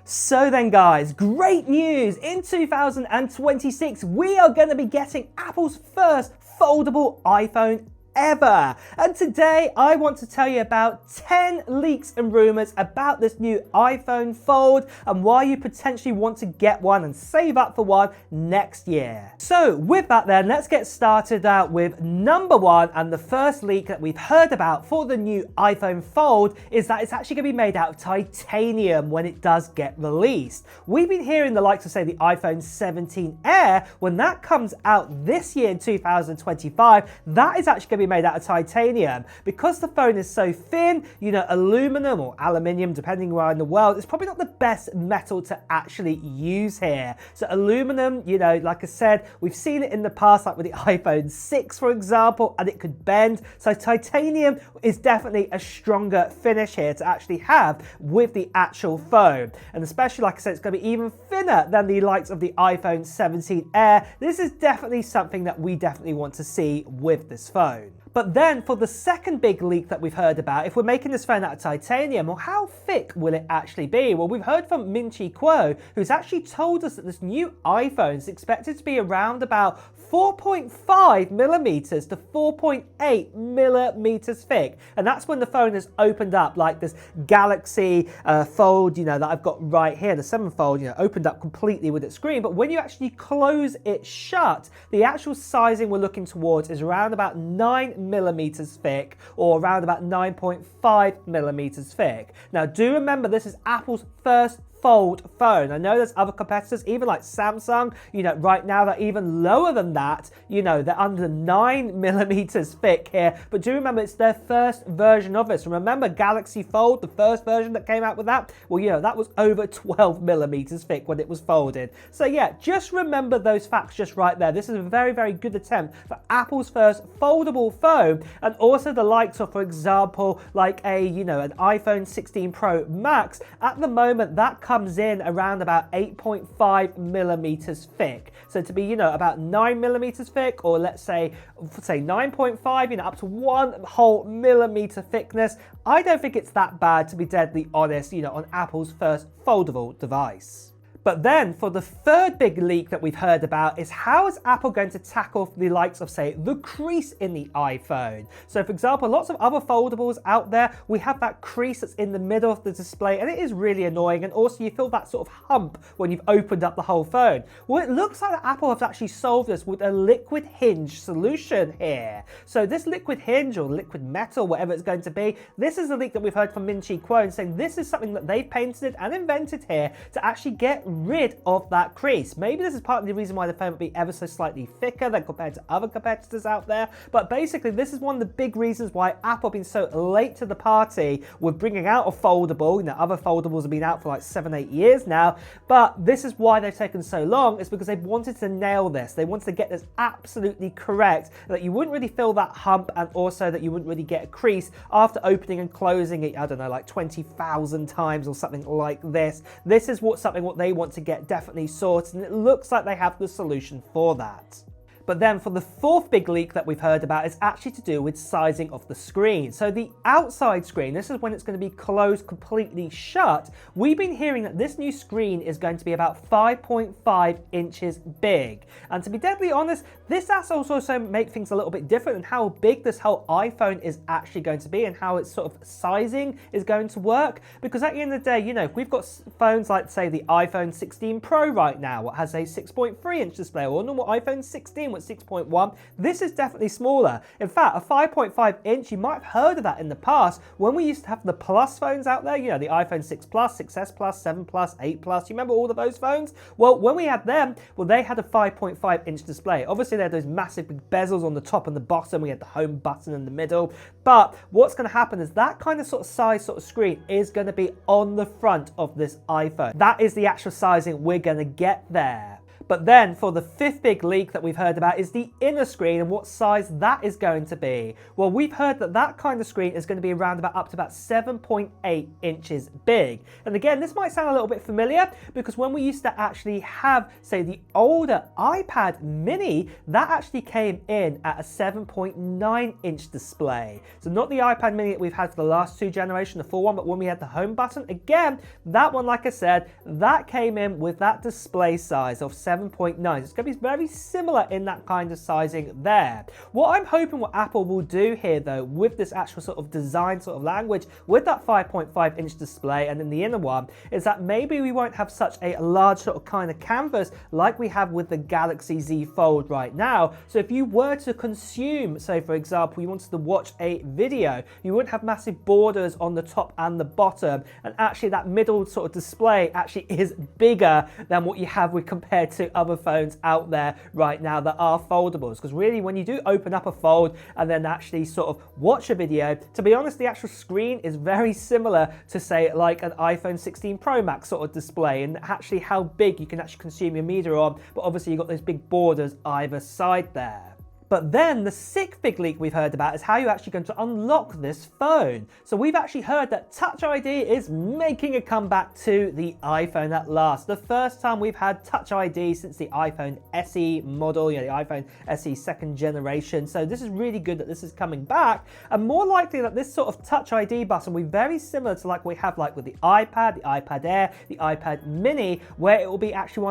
So then guys, great news! In 2026, we are going to be getting Apple's first foldable iPhone ever. And today I want to tell you about 10 leaks and rumors about this new iPhone Fold and why you potentially want to get one and save up for one next year. So with that then, let's get started out with number one, and the first leak that we've heard about for the new iPhone Fold is that it's actually going to be made out of titanium when it does get released. We've been hearing the likes of, say, the iPhone 17 Air, when that comes out this year in 2025, that is actually going to be made out of titanium. Because the phone is so thin, you know, aluminum or aluminium, depending where in the world, it's probably not the best metal to actually use here. So aluminum, you know, like I said, we've seen it in the past, like with the iPhone 6, for example, and it could bend. So titanium is definitely a stronger finish here to actually have with the actual phone. And especially, like I said, it's going to be even thinner than the likes of the iPhone 17 Air. This is definitely something that we definitely want to see with this phone. But then for the second big leak that we've heard about, if we're making this phone out of titanium, well, how thick will it actually be? Well, we've heard from Min-Chi Kuo, who's actually told us that this new iPhone is expected to be around about 4.5 millimeters to 4.8 millimeters thick. And that's when the phone is opened up, like this Galaxy Fold, you know, that I've got right here, the 7 Fold, you know, opened up completely with its screen. But when you actually close it shut, the actual sizing we're looking towards is around about 9 millimeters thick, or around about 9.5 millimeters thick. Now, do remember, this is Apple's first Fold phone. I know there's other competitors, even like Samsung, you know, right now they're even lower than that. You know, they're under 9 millimeters thick here. But do remember, it's their first version of this. And remember, Galaxy Fold, the first version that came out with that, well, you know, that was over 12 millimeters thick when it was folded. So yeah, just remember those facts just right there. This is a very, very good attempt for Apple's first foldable phone, and also the likes of, for example, like an iPhone 16 Pro Max. At the moment, that comes in around about 8.5 millimeters thick. So to be, you know, about 9 millimeters thick, or let's say 9.5, you know, up to 1 whole millimeter thickness, I don't think it's that bad, to be deadly honest, you know, on Apple's first foldable device. But then for the third big leak that we've heard about is, how is Apple going to tackle the likes of, say, the crease in the iPhone? So for example, lots of other foldables out there, we have that crease that's in the middle of the display, and it is really annoying, and also you feel that sort of hump when you've opened up the whole phone. Well, it looks like that Apple has actually solved this with a liquid hinge solution here. So this liquid hinge, or liquid metal, whatever it's going to be, this is a leak that we've heard from Min-Chi Kuo, saying this is something that they've patented and invented here to actually get rid of that crease. Maybe this is partly the reason why the phone would be ever so slightly thicker than compared to other competitors out there, but basically this is one of the big reasons why Apple have been so late to the party with bringing out a foldable. You know, other foldables have been out for like 7-8 years now, but this is why they've taken so long, is because they wanted to nail this. They wanted to get this absolutely correct, that you wouldn't really feel that hump, and also that you wouldn't really get a crease after opening and closing it, I don't know, like 20,000 times or something like this. This is what they want to get definitely sorted, and it looks like they have the solution for that. But then for the fourth big leak that we've heard about is actually to do with sizing of the screen. So the outside screen, this is when it's going to be closed completely shut. We've been hearing that this new screen is going to be about 5.5 inches big. And to be deadly honest, this does also make things a little bit different in how big this whole iPhone is actually going to be, and how its sort of sizing is going to work. Because at the end of the day, you know, if we've got phones like, say, the iPhone 16 Pro right now, what has a 6.3 inch display, or normal iPhone 16 with 6.1, this is definitely smaller. In fact, a 5.5 inch, you might have heard of that in the past when we used to have the Plus phones out there, you know, the iPhone 6 Plus, 6S Plus, 7 Plus, 8 Plus. You remember all of those phones? Well, when we had them, well, they had a 5.5 inch display. Obviously, they had those massive big bezels on the top and the bottom. We had the home button in the middle. But what's going to happen is that kind of size screen is going to be on the front of this iPhone. That is the actual sizing we're going to get there. But then for the fifth big leak that we've heard about is the inner screen and what size that is going to be. Well, we've heard that that kind of screen is going to be around about up to about 7.8 inches big. And again, this might sound a little bit familiar because when we used to actually have, say, the older iPad mini, that actually came in at a 7.9 inch display. So not the iPad mini that we've had for the last two generations, the full one, but when we had the home button, again, that one, like I said, that came in with that display size of 7.9. It's going to be very similar in that kind of sizing there. What I'm hoping what Apple will do here though, with this actual sort of design sort of language, with that 5.5 inch display and then the inner one, is that maybe we won't have such a large sort of kind of canvas like we have with the Galaxy Z Fold right now. So if you were to consume, say for example, you wanted to watch a video, you wouldn't have massive borders on the top and the bottom, and actually that middle sort of display actually is bigger than what you have with compared to other phones out there right now that are foldables. Because really when you do open up a fold and then actually sort of watch a video, to be honest, the actual screen is very similar to say like an iPhone 16 Pro Max sort of display, and actually how big you can actually consume your media on, but obviously you've got those big borders either side there. But then the sixth big leak we've heard about is how you're actually going to unlock this phone. So we've actually heard that Touch ID is making a comeback to the iPhone at last. The first time we've had Touch ID since the iPhone SE model, the iPhone SE second generation. So this is really good that this is coming back, and more likely that this sort of Touch ID button will be very similar to like we have like with the iPad, the iPad Air, the iPad Mini, where it will be actually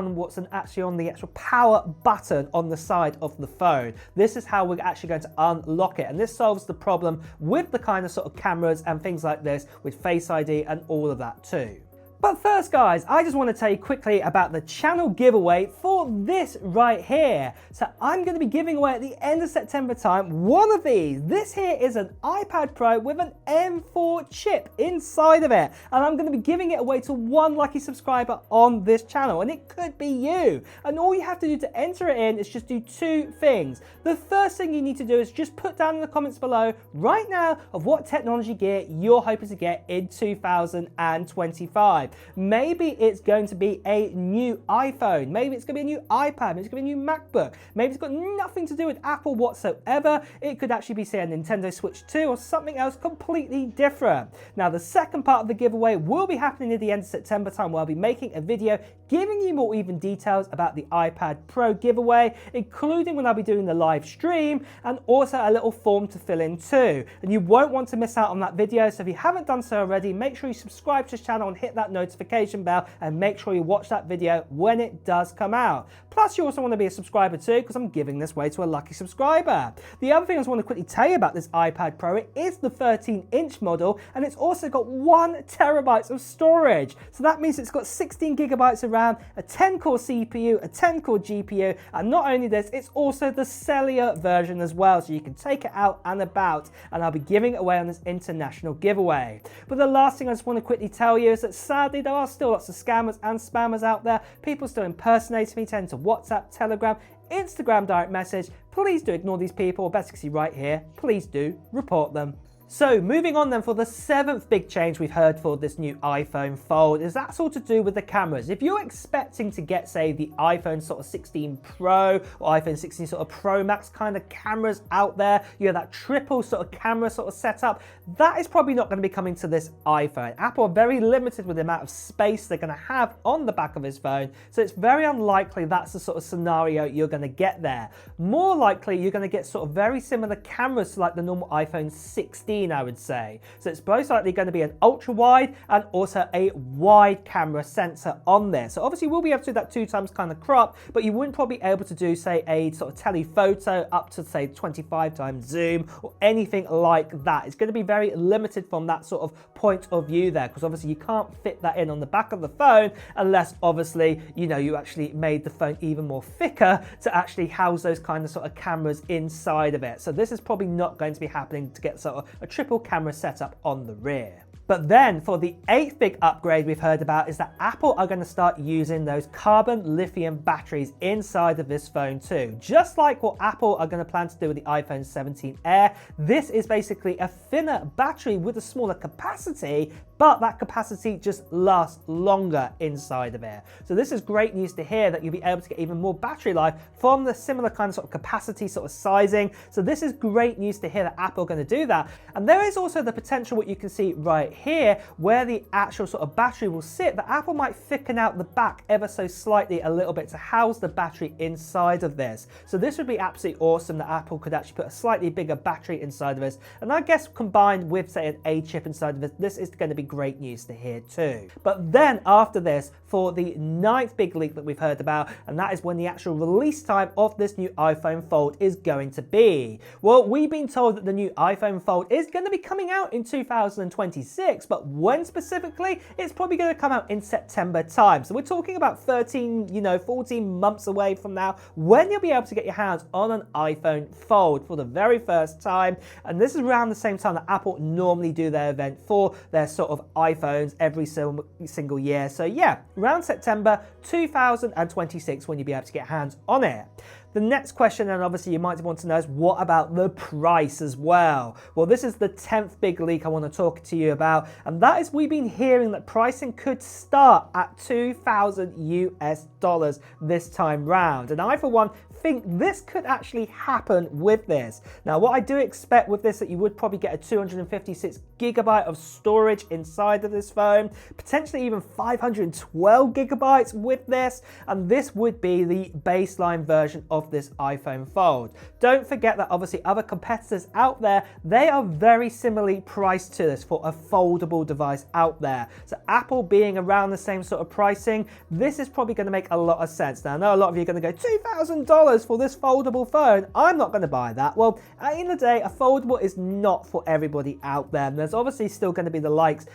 actually on the actual power button on the side of the phone. This is how we're actually going to unlock it, and this solves the problem with the kind of sort of cameras and things like this with Face ID and all of that too. But first guys, I just want to tell you quickly about the channel giveaway for this right here. So I'm going to be giving away at the end of September time one of these. This here is an iPad Pro with an M4 chip inside of it, and I'm going to be giving it away to one lucky subscriber on this channel, and it could be you. And all you have to do to enter it in is just do two things. The first thing you need to do is just put down in the comments below right now of what technology gear you're hoping to get in 2025. Maybe it's going to be a new iPhone, maybe it's going to be a new iPad, maybe it's going to be a new MacBook, maybe it's got nothing to do with Apple whatsoever. It could actually be, say, a Nintendo Switch 2 or something else completely different. Now, the second part of the giveaway will be happening at the end of September time, where I'll be making a video giving you more even details about the iPad Pro giveaway, including when I'll be doing the live stream, and also a little form to fill in too. And you won't want to miss out on that video, so if you haven't done so already, make sure you subscribe to this channel and hit that notification bell, and make sure you watch that video when it does come out. Plus, you also want to be a subscriber too, because I'm giving this away to a lucky subscriber. The other thing I just want to quickly tell you about this iPad Pro, it is the 13-inch model, and it's also got 1 terabyte of storage. So that means it's got 16 gigabytes of RAM, a 10-core CPU, a 10-core GPU, and not only this, it's also the cellular version as well, so you can take it out and about, and I'll be giving it away on this international giveaway. But the last thing I just want to quickly tell you is that sadly there are still lots of scammers and spammers out there. People still impersonating me, tend to WhatsApp, Telegram, Instagram direct message. Please do ignore these people, or better see right here, please do report them. So moving on then, for the 7th big change we've heard for this new iPhone Fold is that's all to do with the cameras. If you're expecting to get, say, the iPhone sort of 16 Pro or iPhone 16 sort of Pro Max kind of cameras out there, you know, that triple sort of camera sort of setup, that is probably not going to be coming to this iPhone. Apple are very limited with the amount of space they're going to have on the back of this phone, so it's very unlikely that's the sort of scenario you're going to get there. More likely you're going to get sort of very similar cameras to like the normal iPhone 16, I would say. So it's most likely going to be an ultra wide and also a wide camera sensor on there. So obviously we'll be able to do that 2x kind of crop, but you wouldn't probably be able to do, say, a sort of telephoto up to, say, 25x zoom or anything like that. It's going to be very limited from that sort of point of view there, because obviously you can't fit that in on the back of the phone unless obviously, you know, you actually made the phone even more thicker to actually house those kind of sort of cameras inside of it. So this is probably not going to be happening to get sort of a triple camera setup on the rear. But then for the 8th big upgrade we've heard about is that Apple are going to start using those carbon lithium batteries inside of this phone too. Just like what Apple are going to plan to do with the iPhone 17 Air, this is basically a thinner battery with a smaller capacity, but that capacity just lasts longer inside of it. So this is great news to hear, that you'll be able to get even more battery life from the similar kind of sort of capacity sort of sizing. So this is great news to hear that Apple are going to do that. And there is also the potential, what you can see right here, where the actual sort of battery will sit, that Apple might thicken out the back ever so slightly a little bit to house the battery inside of this. So this would be absolutely awesome, that Apple could actually put a slightly bigger battery inside of this. And I guess combined with, say, an A chip inside of it, this is going to be great news to hear too. But then after this, for the 9th big leak that we've heard about, and that is when the actual release time of this new iPhone Fold is going to be. Well, we've been told that the new iPhone Fold is going to be coming out in 2026, but when specifically, it's probably going to come out in September time. So we're talking about 14 months away from now, when you'll be able to get your hands on an iPhone Fold for the very first time. And this is around the same time that Apple normally do their event for their sort of iPhones every single year. So yeah, around September 2026 when you'll be able to get hands on it. The next question, and obviously you might want to know, is what about the price as well? Well, this is the 10th big leak I want to talk to you about, and that is, we've been hearing that pricing could start at $2,000 this time round. And I, for one, think this could actually happen with this. Now, what I do expect with this, that you would probably get a 256 gigabyte of storage inside of this phone, potentially even 512 gigabytes with this, and this would be the baseline version of this iPhone Fold. Don't forget that obviously other competitors out there, they are very similarly priced to this for a foldable device out there. So Apple being around the same sort of pricing, this is probably going to make a lot of sense. Now, I know a lot of you are going to go, $2,000 for this foldable phone? I'm not going to buy that. Well, at the end of the day, a foldable is not for everybody out there. And there's obviously still going to be the likes,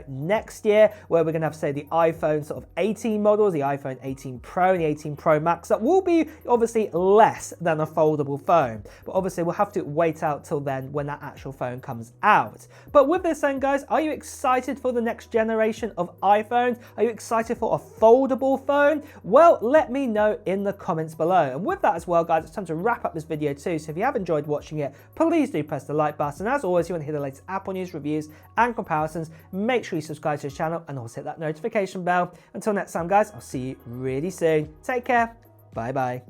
next year, where we're going to have, say, the iPhone sort of 18 models, the iPhone 18 Pro and the 18 Pro Max, that will be obviously less than a foldable phone. But obviously we'll have to wait out till then when that actual phone comes out. But with this then, guys, are you excited for the next generation of iPhones? Are you excited for a foldable phone? Well, let me know in the comments below. And with that as well, guys, it's time to wrap up this video too. So if you have enjoyed watching it, please do press the like button. As always, if you want to hear the latest Apple news, reviews and comparisons, make sure you subscribe to the channel and also hit that notification bell. Until next time, guys, I'll see you really soon. Take care. Bye bye.